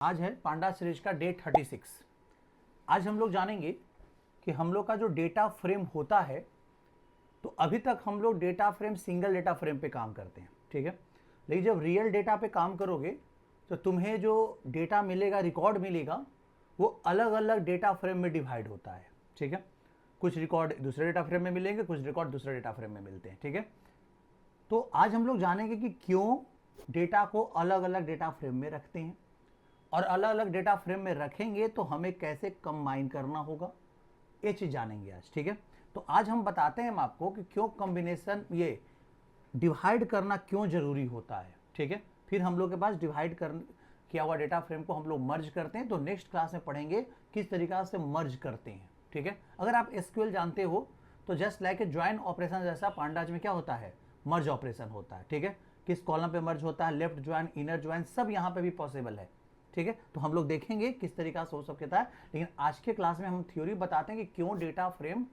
आज है पांडा सीरीज का डे 36। आज हम लोग जानेंगे कि हम लोग का जो डेटा फ्रेम होता है, तो अभी तक हम लोग data frame single data frame पे काम करते हैं, ठीक है। लेकिन जब रियल डेटा पे काम करोगे तो तुम्हें जो डेटा मिलेगा, रिकॉर्ड मिलेगा, वो अलग अलग डेटा फ्रेम में डिवाइड होता है, ठीक है। कुछ रिकॉर्ड दूसरे डेटा फ्रेम में मिलेंगे, कुछ रिकॉर्ड दूसरे डेटा फ्रेम में मिलते हैं, ठीक है। तो आज हम लोग जानेंगे कि क्यों डेटा को अलग अलग डेटा फ्रेम में रखते हैं और अलग अलग डेटा फ्रेम में रखेंगे तो हमें कैसे कंबाइन करना होगा, ये चीज जानेंगे आज, ठीक है। तो आज हम बताते हैं आपको कि क्यों कॉम्बिनेशन, ये डिवाइड करना क्यों जरूरी होता है, ठीक है। फिर हम लोग के पास डिवाइड किया हुआ डेटा फ्रेम को हम लोग मर्ज करते हैं, तो नेक्स्ट क्लास में पढ़ेंगे किस तरीका से मर्ज करते हैं, ठीक है। अगर आप एसक्यूएल जानते हो तो just like a join operation जैसा पांडाज में क्या होता है, मर्ज ऑपरेशन होता है, ठीक है। किस कॉलम पे मर्ज होता है, लेफ्ट ज्वाइन, इनर ज्वाइन, सब यहाँ पे भी पॉसिबल है, ठीक है। तो हम लोग देखेंगे किस तरीका से हो सकता है, लेकिन आज के क्लास में हम थ्योरी बताते हैं कि क्यों डेटा फ्रेम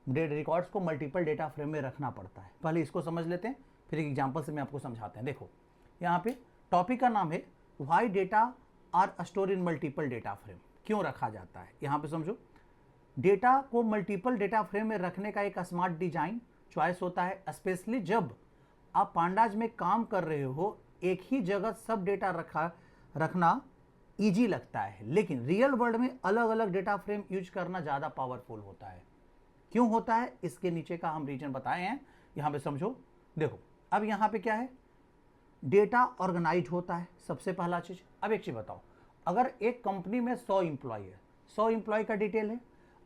रिकॉर्ड्स को मल्टीपल डेटा फ्रेम में रखना पड़ता है। पहले इसको समझ लेते हैं, फिर एक एग्जांपल से मैं आपको समझाते हैं। देखो यहाँ पे टॉपिक का नाम है why data are store in multiple data frame, क्यों रखा जाता है। यहाँ पे समझो, डेटा को मल्टीपल डेटा फ्रेम में रखने का एक स्मार्ट डिजाइन चॉइस होता है, स्पेशली जब आप पांडाज में काम कर रहे हो। एक ही जगह सब डेटा रखना इजी लगता है, लेकिन रियल वर्ल्ड में अलग अलग डेटा फ्रेम यूज करना ज़्यादा पावरफुल होता है। क्यों होता है, इसके नीचे का हम रीजन बताए हैं, यहाँ पे समझो। देखो अब यहाँ पे क्या है, डेटा ऑर्गेनाइज होता है, सबसे पहला चीज। अब एक चीज बताओ, अगर एक कंपनी में 100 इंप्लॉय है, 100 इंप्लॉय का डिटेल है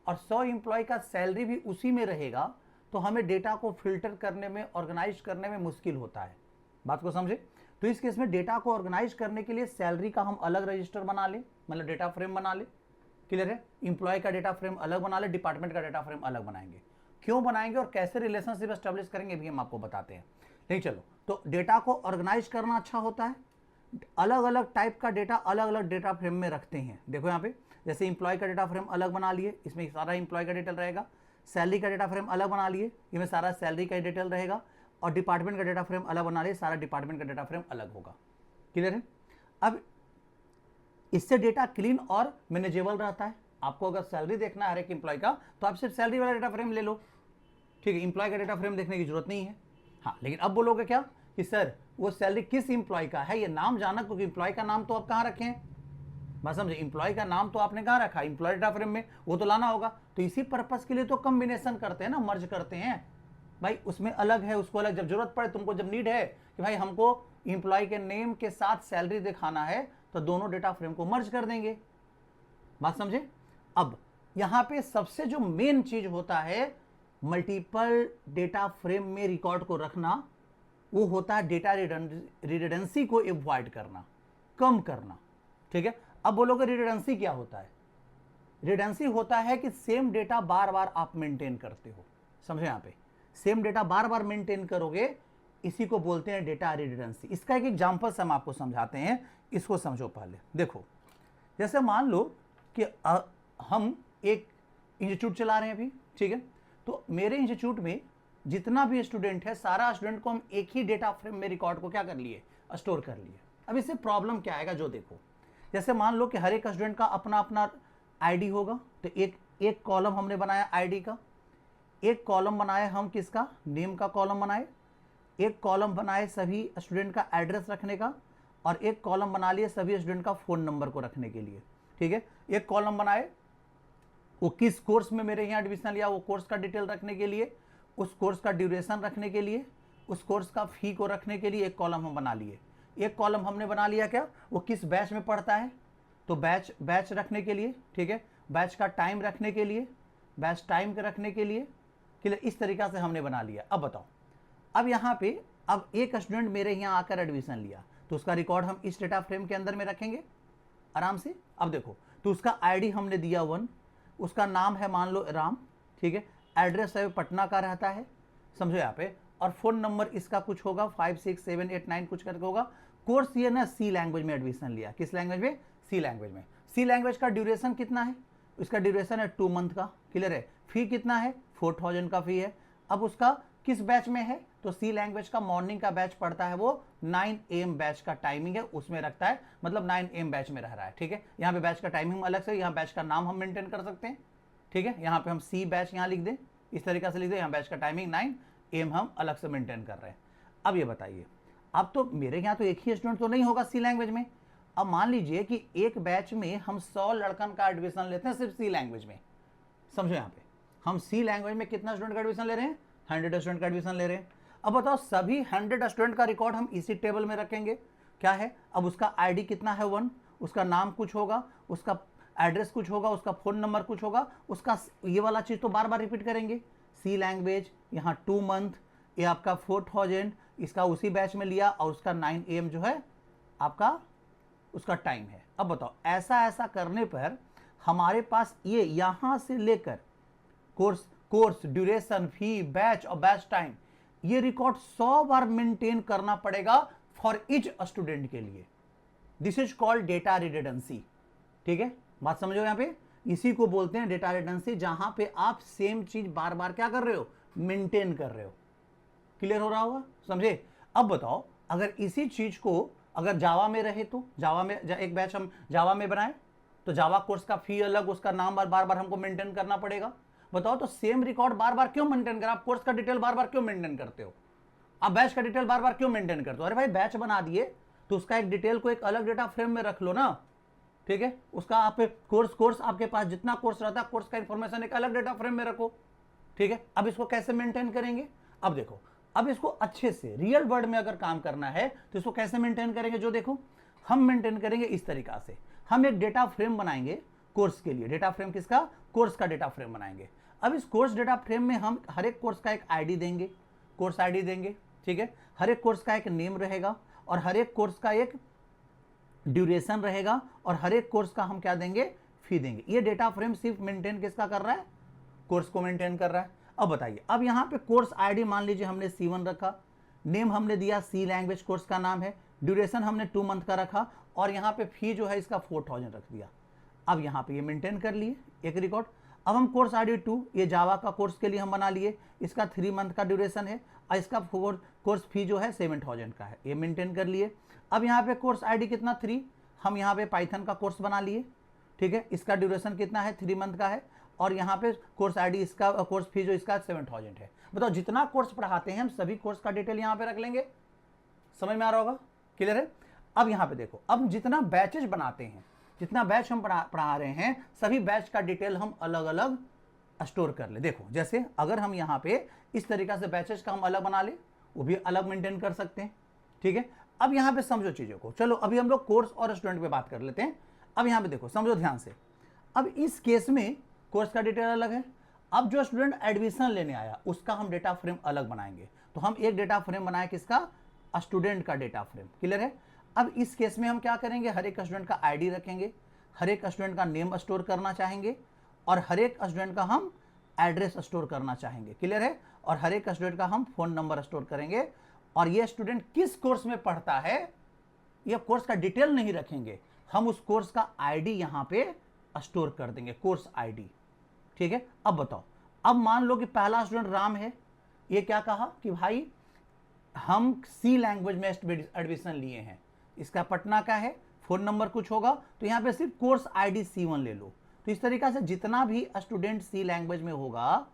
और 100 इंप्लॉय का सैलरी भी उसी में रहेगा, तो हमें डेटा को फिल्टर करने में, ऑर्गेनाइज करने में मुश्किल होता है। बात को समझे। तो इस केस में डेटा को ऑर्गेनाइज करने के लिए सैलरी का हम अलग रजिस्टर बना ले, मतलब डेटा फ्रेम बना ले, क्लियर है। इंप्लॉय का डेटा फ्रेम अलग बना ले, डिपार्टमेंट का डेटा फ्रेम अलग बनाएंगे। क्यों बनाएंगे और कैसे रिलेशनशिप एस्टेब्लिश करेंगे भी हम आपको बताते हैं। नहीं चलो, तो डेटा को ऑर्गेनाइज करना अच्छा होता है। अलग अलग टाइप का डेटा अलग अलग डेटा फ्रेम में रखते हैं। देखो यहाँ पे जैसे इंप्लॉय का डेटा फ्रेम अलग बना लिए, इसमें सारा इंप्लॉय का डिटेल रहेगा। सैलरी का डेटा फ्रेम अलग बना लिए, इसमें सारा सैलरी का डिटेल रहेगा। और डिपार्टमेंट का डेटा फ्रेम अलग बना लिए, सारा डिपार्टमेंट का डेटा फ्रेम अलग होगा। क्लियर है। अब इससे डेटा क्लीन और मैनेजेबल रहता है। आपको अगर सैलरी देखना है हर एक इंप्लॉय का, तो आप सिर्फ सैलरी वाला डेटा फ्रेम ले लो, ठीक है। इंप्लॉय का डेटा फ्रेम देखने की जरूरत नहीं है। हाँ, लेकिन अब बोलोगे क्या कि सर वो सैलरी किस इंप्लॉय का है, ये नाम जाना, क्योंकि इंप्लॉय का नाम तो आप कहाँ रखे हैं, बात समझे। इंप्लॉय का नाम तो आपने कहाँ रखा, इंप्लॉय डेटा फ्रेम में, वो तो लाना होगा। तो इसी पर्पस के लिए तो कॉम्बिनेशन करते हैं ना, मर्ज करते हैं भाई। उसमें अलग है, उसको अलग, जब जरूरत पड़े, तुमको जब नीड है कि भाई हमको इंप्लॉय के नेम के साथ सैलरी दिखाना है, तो दोनों डेटा फ्रेम को मर्ज कर देंगे। बात समझे। अब यहां पे सबसे जो मेन चीज होता है मल्टीपल डेटा फ्रेम में रिकॉर्ड को रखना, वो होता है डेटा रिडंडेंसी को अवॉइड करना, कम करना, ठीक है। अब बोलोगे रिडंडेंसी क्या होता है। रिडंडेंसी होता है कि सेम डेटा बार बार आप मेंटेन करते हो, समझे। यहां पे सेम डेटा बार बार मेंटेन करोगे, इसी को बोलते हैं डेटा रिडंडेंसी। इसका एक एग्जांपल से हम आपको समझाते हैं, इसको समझो पहले। देखो जैसे मान लो कि हम एक इंस्टीट्यूट चला रहे हैं अभी, ठीक है। तो मेरे इंस्टीट्यूट में जितना भी स्टूडेंट है, सारा स्टूडेंट को हम एक ही डेटा फ्रेम में रिकॉर्ड को क्या कर लिए, स्टोर कर लिए। अब इससे प्रॉब्लम क्या आएगा, जो देखो, जैसे मान लो कि हर एक स्टूडेंट का अपना अपना आईडी होगा, तो एक कॉलम हमने बनाया आईडी का, एक कॉलम बनाए हम किसका, नेम का कॉलम बनाए, एक कॉलम बनाए सभी स्टूडेंट का एड्रेस रखने का, और एक कॉलम बना लिए सभी स्टूडेंट का फोन नंबर को रखने के लिए, ठीक है। एक कॉलम बनाए वो किस कोर्स में मेरे यहाँ एडमिशन लिया, वो कोर्स का डिटेल रखने के लिए, उस कोर्स का ड्यूरेशन रखने के लिए, उस कोर्स का फी को रखने के लिए एक कॉलम हम बना लिए। एक कॉलम हमने बना लिया क्या, वो किस बैच में पढ़ता है, तो बैच रखने के लिए, ठीक है। बैच का टाइम रखने के लिए, बैच टाइम रखने के लिए, इस तरीका से हमने बना लिया। अब बताओ, अब यहाँ पे अब एक स्टूडेंट मेरे यहाँ आकर एडमिशन लिया, तो उसका रिकॉर्ड हम इस डेटा फ्रेम के अंदर में रखेंगे आराम से। अब देखो, तो उसका आईडी हमने दिया 1, उसका नाम है मान लो राम, ठीक है। एड्रेस है पटना का रहता है, समझो यहाँ पे। और फोन नंबर इसका कुछ होगा 567889 कुछ करके होगा। कोर्स ये ना सी लैंग्वेज में एडमिशन लिया, किस लैंग्वेज में, सी लैंग्वेज में। सी लैंग्वेज का ड्यूरेशन कितना है, इसका ड्यूरेशन है 2 मंथ का, क्लियर है। फी कितना है, 4000 का फी है। अब उसका किस बैच में है, तो सी लैंग्वेज का मॉर्निंग का बैच पढ़ता है, वो 9 AM बैच का टाइमिंग है, उसमें रखता है, मतलब 9 AM बैच में रह रहा है। ठीक है, यहाँ पे बैच का टाइमिंग अलग से, यहाँ बैच का नाम हम मेंटेन कर सकते हैं। ठीक है, यहाँ पे हम सी बैच यहाँ लिख दें, इस तरीके से लिख दें, यहाँ बैच का टाइमिंग 9 AM हम अलग से मेंटेन कर रहे हैं। अब ये बताइए, अब तो मेरे यहाँ तो एक ही स्टूडेंट तो नहीं होगा सी लैंग्वेज में। अब मान लीजिए कि एक बैच में हम 100 लड़कन का एडमिशन लेते हैं सिर्फ सी लैंग्वेज में। समझो, यहाँ पे हम सी लैंग्वेज में कितना स्टूडेंट का एडमिशन ले रहे हैं, 100 स्टूडेंट का एडमिशन ले रहे हैं। अब बताओ, सभी 100 स्टूडेंट का रिकॉर्ड हम इसी टेबल में रखेंगे, क्या है, अब उसका आईडी कितना है 1, उसका नाम कुछ होगा, उसका एड्रेस कुछ होगा, उसका फोन नंबर कुछ होगा, उसका ये वाला चीज़ तो बार बार रिपीट करेंगे। सी लैंग्वेज, यहाँ 2 मंथ, ये आपका 4000, इसका उसी बैच में लिया, और उसका 9 AM जो है आपका उसका टाइम है। अब बताओ, ऐसा करने पर हमारे पास ये यहाँ से लेकर कोर्स ड्यूरेशन, फी, बैच और बैच टाइम, ये रिकॉर्ड 100 बार मेंटेन करना पड़ेगा फॉर ईच स्टूडेंट के लिए। This is called data redundancy. ठीक है, बात समझो, यहाँ पे इसी को बोलते हैं डेटा रिडंडेंसी, जहां पे आप सेम चीज बार बार क्या कर रहे हो, मेंटेन कर रहे हो। क्लियर हो रहा होगा, समझे। अब बताओ, अगर इसी चीज को अगर जावा में रहे, तो जावा में एक बैच हम जावा में बनाए, तो जावा कोर्स का फी अलग, उसका नाम बार बार हमको मेंटेन करना पड़ेगा। बताओ, तो सेम रिकॉर्ड बार बार क्यों मेंटेन कर, आप कोर्स का डिटेल बार बार क्यों मेंटेन करते हो, आप बैच का डिटेल बार बार क्यों मेंटेन करते हो। अरे भाई, बैच बना दिए तो उसका एक डिटेल को एक अलग डेटा फ्रेम में रख लो ना। ठीक है, उसका आप कोर्स आपके पास जितना कोर्स रहता है, कोर्स का इंफॉर्मेशन एक अलग डेटा फ्रेम में रखो। ठीक है, अब इसको कैसे मेंटेन करेंगे, अब देखो, अब इसको अच्छे से रियल वर्ल्ड में अगर काम करना है तो इसको कैसे मेंटेन करेंगे, जो देखो हम मेंटेन करेंगे इस तरीका से। हम एक डेटा फ्रेम बनाएंगे कोर्स के लिए, डेटा फ्रेम किसका, कोर्स का डेटा फ्रेम बनाएंगे। अब इस कोर्स डेटा फ्रेम में हम हर एक कोर्स का एक आईडी देंगे, कोर्स आईडी देंगे। ठीक है, हर एक कोर्स का एक नेम रहेगा, और हर एक कोर्स का एक ड्यूरेशन रहेगा, और हर एक कोर्स का हम क्या देंगे, फी देंगे। ये डेटा फ्रेम सिर्फ मेंटेन किसका कर रहा है, कोर्स को मेंटेन कर रहा है। अब बताइए, अब यहाँ पे कोर्स आईडी मान लीजिए हमने C1 रखा, नेम हमने दिया सी लैंग्वेज कोर्स का नाम है, ड्यूरेशन हमने 2 मंथ का रखा, और यहाँ पे फी जो है इसका 4000 रख दिया। अब यहाँ पे ये मेंटेन कर लिए एक रिकॉर्ड। अब हम कोर्स आईडी 2, ये जावा का कोर्स के लिए हम बना लिए, इसका 3 मंथ का ड्यूरेशन है, और इसका कोर्स फी जो है 7000 का है, ये मेंटेन कर लिए। अब यहाँ पे कोर्स आईडी कितना 3, हम यहाँ पे पाइथन का कोर्स बना लिए। ठीक है, इसका ड्यूरेशन कितना है, 3 मंथ का है, और यहाँ पे कोर्स आईडी इसका, कोर्स फी जो इसका 7000 है। बताओ, जितना कोर्स पढ़ाते हैं हम सभी कोर्स का डिटेल यहाँ पे रख लेंगे। समझ में आ रहा होगा, क्लियर है। अब यहाँ पे देखो, अब जितना बैचेज बनाते हैं, जितना बैच हम पढ़ा रहे हैं, सभी बैच का डिटेल हम अलग अलग स्टोर कर ले। देखो, जैसे अगर हम यहाँ पे इस तरीका से बैचेज का हम अलग बना ले, वो भी अलग मेंटेन कर सकते हैं। ठीक है, अब यहाँ पे समझो चीजों को। चलो अभी हम लोग कोर्स और स्टूडेंट पे बात कर लेते हैं। अब यहाँ पे देखो, समझो ध्यान से। अब इस केस में कोर्स का डिटेल अलग है, अब जो स्टूडेंट एडमिशन लेने आया उसका हम डेटा फ्रेम अलग बनाएंगे। तो हम एक डेटा फ्रेम बनाए किसका, स्टूडेंट का डेटा फ्रेम। क्लियर है। अब इस केस में हम क्या करेंगे, हर एक स्टूडेंट का आईडी रखेंगे, हर एक स्टूडेंट का नेम स्टोर करना चाहेंगे, और हर एक स्टूडेंट का हम एड्रेस स्टोर करना चाहेंगे। क्लियर है। और हर एक स्टूडेंट का हम फोन नंबर स्टोर करेंगे, और ये स्टूडेंट किस कोर्स में पढ़ता है ये कोर्स का डिटेल नहीं रखेंगे, हम उस कोर्स का आईडी यहां पे स्टोर कर देंगे, कोर्स आईडी। ठीक है। अब बताओ, अब मान लो कि पहला स्टूडेंट राम है, ये क्या कहा कि भाई हम सी लैंग्वेज में एडमिशन लिए हैं, इसका पटना का है, फोन नंबर कुछ होगा, तो यहां पे सिर्फ कोर्स आईडी C1 ले लो। तो इस तरीका से जितना भी स्टूडेंट सी लैंग्वेज में होगा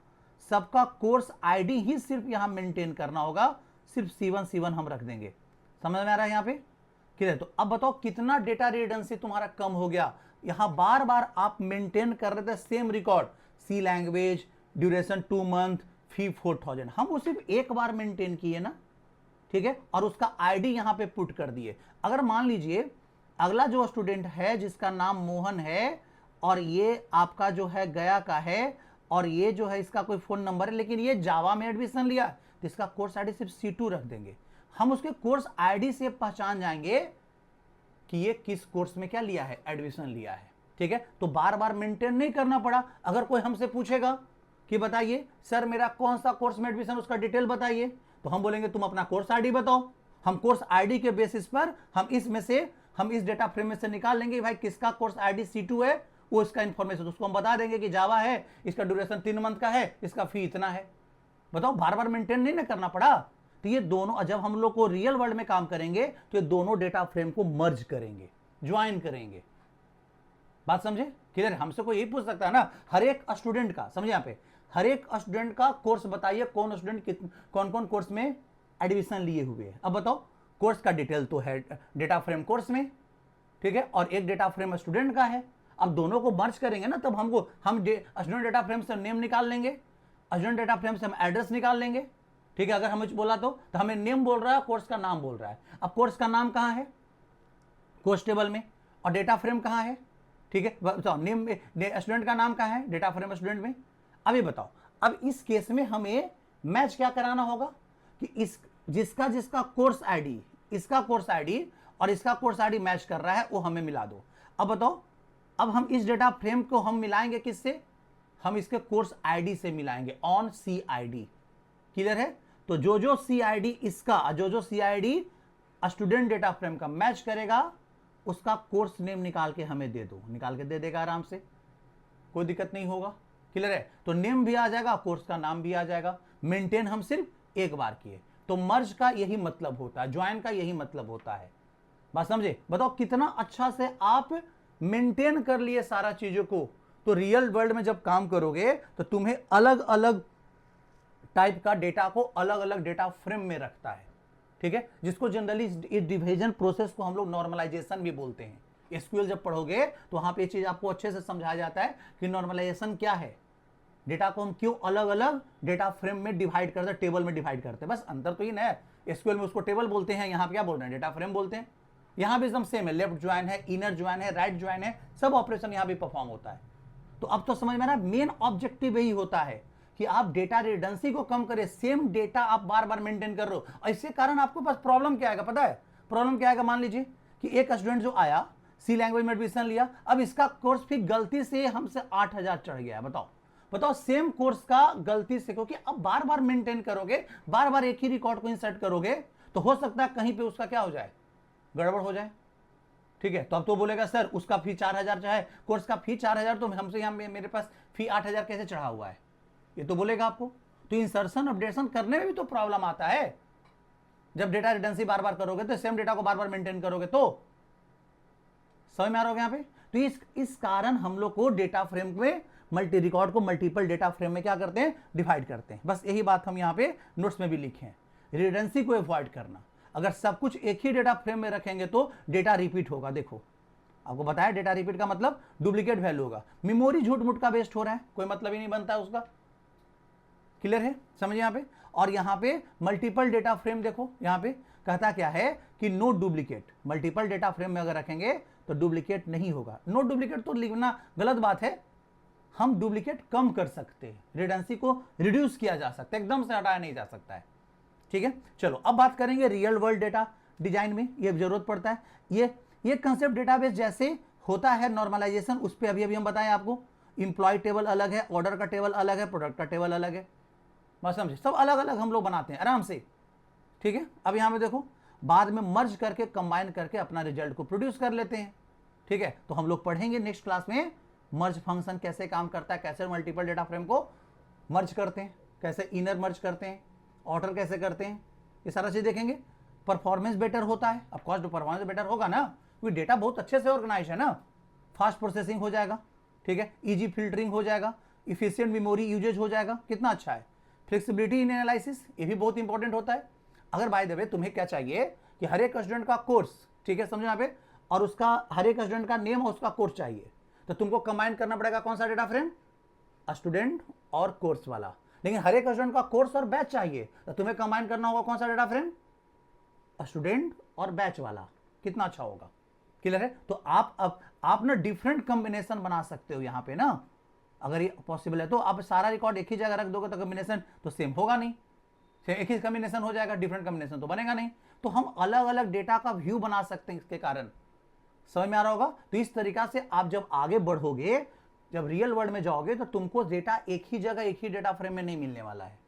सबका कोर्स आईडी ही सिर्फ यहां मेंटेन करना होगा, सिर्फ C1 हम रख देंगे। समझ में आ रहा है यहाँ पे क्लियर। तो अब बताओ कितना डेटा रिडंडेंसी तुम्हारा कम हो गया। यहां बार बार आप मेंटेन कर रहे थे सेम रिकॉर्ड, सी लैंग्वेज, ड्यूरेशन 2 मंथ, फी 4000, हम वो सिर्फ एक बार मेंटेन किए ना। ठीक है। और उसका आईडी यहां पे पुट कर दिए। अगर मान लीजिए अगला जो स्टूडेंट है जिसका नाम मोहन है, और ये आपका जो है गया का है, और ये जो है इसका कोई फोन नंबर है, लेकिन ये जावा में एडमिशन लिया, तो इसका कोर्स आईडी सिर्फ C2 रख देंगे। हम उसके कोर्स आईडी से पहचान जाएंगे कि ये किस कोर्स में क्या लिया है, एडमिशन लिया है। ठीक है। तो बार बार मेंटेन नहीं करना पड़ा। अगर कोई हमसे पूछेगा कि बताइए सर मेरा कौन सा कोर्स में एडमिशन, उसका डिटेल बताइए, तो हम बोलेंगे तुम अपना कोर्स आईडी बताओ। हम कोर्स आईडी के बेसिस पर हम इसमें से, हम इस डेटा फ्रेम में से निकाल लेंगे भाई किसका कोर्स आईडी C2 है, वो इसका इंफॉर्मेशन उसको हम बता देंगे कि जावा है, इसका ड्यूरेशन 3 मंथ का है, इसका फी इतना है। बताओ, बार बार मेंटेन नहीं ना करना पड़ा। तो ये दोनों, जब हम लोग को रियल वर्ल्ड में काम करेंगे तो ये दोनों डेटा फ्रेम को मर्ज करेंगे, ज्वाइन करेंगे। बात समझे? क्लियर? हमसे कोई यही पूछ सकता है ना, हर एक स्टूडेंट का, समझे यहाँ पे, हर एक स्टूडेंट का कोर्स बताइए, कौन स्टूडेंट कौन कौन कोर्स में एडमिशन लिए हुए हैं। अब बताओ, कोर्स का डिटेल तो है डेटा फ्रेम कोर्स में, ठीक है, और एक डेटा फ्रेम स्टूडेंट का है। अब दोनों को मर्ज करेंगे ना, तब हम स्टूडेंट डेटा फ्रेम से नेम निकाल लेंगे, स्टूडेंट डेटा फ्रेम से हम एड्रेस निकाल लेंगे, ठीक है। अगर हमें बोला तो हमें नेम बोल रहा है, कोर्स का नाम बोल रहा है। अब कोर्स का नाम कहाँ है? कोर्स टेबल में। और डेटा फ्रेम कहाँ है? ठीक है, बताओ, नेम स्टूडेंट का नाम कहाँ है? डेटा फ्रेम स्टूडेंट में। अब ये बताओ, अब इस केस में हमें मैच क्या कराना होगा कि इस जिसका जिसका कोर्स आईडी, इसका कोर्स आईडी और इसका कोर्स आईडी मैच कर रहा है, वो हमें मिला दो। अब बताओ, अब हम इस डेटा फ्रेम को हम मिलाएंगे किससे? हम इसके कोर्स आईडी से मिलाएंगे, ऑन सी आईडी। क्लियर है? तो जो जो सी आईडी इसका, जो जो सी आईडी स्टूडेंट डेटा फ्रेम का मैच करेगा, उसका कोर्स नेम निकाल के हमें दे दो। निकाल के दे देगा आराम से, कोई दिक्कत नहीं होगा। क्लियर है? तो नेम भी आ जाएगा, कोर्स का नाम भी आ जाएगा। मेंटेन हम सिर्फ एक बार किए। तो मर्ज का यही मतलब होता है, ज्वाइन का यही मतलब होता है। बात समझे? बताओ, कितना अच्छा से आप मेंटेन कर लिए सारा चीजों को। तो रियल वर्ल्ड में जब काम करोगे तो तुम्हें अलग अलग टाइप का डेटा को अलग अलग डेटा फ्रेम में रखता है, ठीक है, जिसको जनरली इस डिवीजन प्रोसेस को हम लोग नॉर्मलाइजेशन भी बोलते हैं। एसक्यूएल जब पढ़ोगे तो वहां पे ये चीज आपको अच्छे से समझाया जाता है कि नॉर्मलाइजेशन क्या है, डेटा को हम क्यों अलग अलग डेटा फ्रेम में डिवाइड करते हैं, टेबल में डिवाइड करते हैं। बस अंतर तो ये ना है, एसक्यूएल में उसको टेबल बोलते हैं, यहाँ पे क्या बोल रहे हैं? डेटा फ्रेम बोलते हैं। यहाँ भी एकदम सेम है, लेफ्ट ज्वाइन है, इनर ज्वाइन है, राइट ज्वाइन है, सब ऑपरेशन यहाँ भी परफॉर्म होता है। तो अब तो समझ में आ रहा है, मेन ऑब्जेक्टिव यही होता है कि आप डेटा रिडंडेंसी को कम करें। सेम डेटा आप बार बार मेंटेन कर रहे हो, और इसके कारण आपके पास प्रॉब्लम क्या आएगा पता है? प्रॉब्लम क्या आएगा? मान लीजिए कि एक स्टूडेंट जो आया, सी लैंग्वेज में एडमिशन लिया, अब इसका कोर्स फी गलती से हमसे 8,000 चढ़ गया। बताओ बताओ, सेम कोर्स का गलती से, क्योंकि अब बार बार मेंटेन करोगे, बार बार एक ही रिकॉर्ड को इंसर्ट करोगे, तो हो सकता है कहीं पे उसका क्या हो जाए, गड़बड़ हो जाए, ठीक है। तो अब तो बोलेगा सर उसका फी 4,000 चाहे कोर्स का फी 4,000, तो हमसे यहाँ मेरे पास फी 8,000 कैसे चढ़ा हुआ है, ये तो बोलेगा आपको। तो इंसर्शन अपडेशन करने में भी तो प्रॉब्लम आता है। जब डेटा रिडंडेंसी बार बार करोगे तो सेम डेटा को बार बार मेंटेन करोगे, तो समझ में आ रहा होगा यहाँ पे। तो इस कारण हम लोग को डेटा फ्रेम में मल्टी रिकॉर्ड को मल्टीपल डेटा फ्रेम में क्या करते हैं? डिवाइड करते हैं। बस यही बात हम यहाँ पे नोट्स में भी लिखे हैं, रिडंडेंसी को अवॉइड करना। अगर सब कुछ एक ही डेटा फ्रेम में रखेंगे तो डेटा रिपीट होगा। देखो आपको बताया, डेटा रिपीट का मतलब डुप्लीकेट वैल्यू होगा। मेमोरी झूठ मूठ का वेस्ट हो रहा है, कोई मतलब ही नहीं बनता है उसका। क्लियर है? समझिए यहाँ पे। और यहाँ पे मल्टीपल डेटा फ्रेम, देखो यहाँ पे कहता क्या है कि no duplicate. Multiple data frame में अगर रखेंगे तो डुप्लीकेट नहीं होगा। नो डुप्लीकेट तो लिखना गलत बात है, हम डुप्लीकेट कम कर सकते हैं, रिडंडेंसी को रिड्यूस किया जा सकता है, एकदम से हटाया नहीं जा सकता है, ठीक है। चलो अब बात करेंगे रियल वर्ल्ड डेटा डिजाइन में ये जरूरत पड़ता है। ये कंसेप्ट डेटाबेस जैसे होता है नॉर्मलाइजेशन, उस पर अभी हम बताएं आपको। इंप्लॉय टेबल अलग है, ऑर्डर का टेबल अलग है, प्रोडक्ट का टेबल अलग है, बस समझे, सब अलग अलग हम लोग बनाते हैं आराम से, ठीक है। अब यहाँ पे देखो, बाद में मर्ज करके कंबाइन करके अपना रिजल्ट को प्रोड्यूस कर लेते हैं, ठीक है। तो हम लोग पढ़ेंगे नेक्स्ट क्लास में मर्ज फंक्शन कैसे काम करता है, कैसे मल्टीपल डेटा फ्रेम को मर्ज करते हैं, कैसे इनर मर्ज करते हैं, ऑर्डर कैसे करते हैं, ये सारा चीज देखेंगे। परफॉर्मेंस बेटर होता है, ऑफ कोर्स परफॉर्मेंस बेटर होगा ना, क्योंकि डेटा बहुत अच्छे से ऑर्गेनाइज है ना, फास्ट प्रोसेसिंग हो जाएगा, ठीक है, इजी फिल्टरिंग हो जाएगा, इफिशिएंट मेमोरी यूजेज हो जाएगा, कितना अच्छा है। फ्लेक्सिबिलिटी इन एनालिसिस, ये भी बहुत इंपॉर्टेंट होता है। अगर बाय द वे तुम्हें क्या चाहिए कि हर एक स्टूडेंट का कोर्स, ठीक है, समझो यहाँ पे, और उसका हर एक स्टूडेंट का नेम और उसका कोर्स चाहिए, तो तुमको कंबाइन करना पड़ेगा कौन सा डेटा फ्रेम? स्टूडेंट और कोर्स वाला। लेकिन हर एक स्टूडेंट का कोर्स और बैच चाहिए, तो तुम्हें कंबाइन करना होगा कौन सा डेटा फ्रेम? स्टूडेंट और बैच वाला। कितना अच्छा होगा, क्लियर है। तो आप ना डिफरेंट कॉम्बिनेशन बना सकते हो यहाँ पे ना, अगर ये पॉसिबल है तो। आप सारा रिकॉर्ड एक ही जगह रख दोगे तो कॉम्बिनेशन तो सेम होगा नहीं, एक ही कॉम्बिनेशन हो जाएगा, डिफरेंट कॉम्बिनेशन तो बनेगा नहीं। तो हम अलग अलग डेटा का व्यू बना सकते हैं इसके कारण, समझ में आ रहा होगा। तो इस तरीका से आप जब आगे बढ़ोगे, जब रियल वर्ल्ड में जाओगे, तो तुमको डेटा एक ही जगह एक ही डेटा फ्रेम में नहीं मिलने वाला है,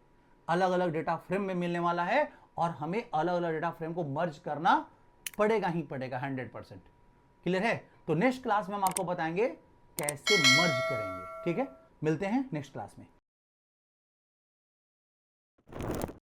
अलग अलग डेटा फ्रेम में मिलने वाला है, और हमें अलग अलग डेटा फ्रेम को मर्ज करना पड़ेगा ही पड़ेगा 100%। क्लियर है? तो नेक्स्ट क्लास में हम आपको बताएंगे कैसे मर्ज करेंगे, ठीक है। मिलते हैं नेक्स्ट क्लास में।